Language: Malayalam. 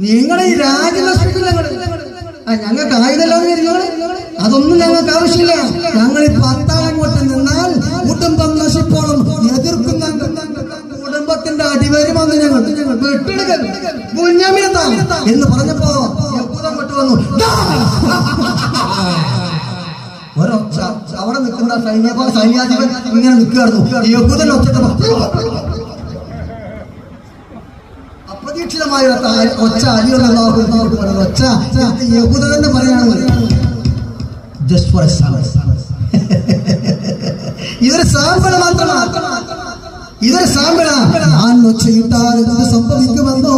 നിങ്ങളെ ഈ രാജ്യം നശിപ്പിക്കില്ല. ഞങ്ങൾക്ക് ആയുധമല്ലാന്ന് വരുന്നത് അതൊന്നും ഞങ്ങൾക്ക് ആവശ്യമില്ല. ഞങ്ങൾ ഈ പത്താളങ്ങോട്ട് നിന്നാൽ കുടുംബം നശിപ്പോളും എതിർക്കുന്ന കുടുംബത്തിന്റെ അടിവരുമെന്ന് ഞങ്ങൾ വിട്ടെടുക്കൽ എന്ന് പറഞ്ഞപ്പോ യഹൂദൻ വിട്ടു ഒരൊച്ച. അവിടെ നിൽക്കുന്ന സൈന്യാധിപൻ ഇങ്ങനെ നിൽക്കുകയായിരുന്നു. യഹൂദൻ അപ്രതീക്ഷിതമായ ഒച്ച അലിയുള്ള ഒച്ച യഹൂദൻ തന്നെ പറയാണ്, ഇതൊരു സാമ്പിള് മാത്രമാണ്, ഇതൊരു സാമ്പിളാണ്. ആ ഒച്ചയിട്ടാൽ എന്ത് സംഭവിക്കുമെന്നോ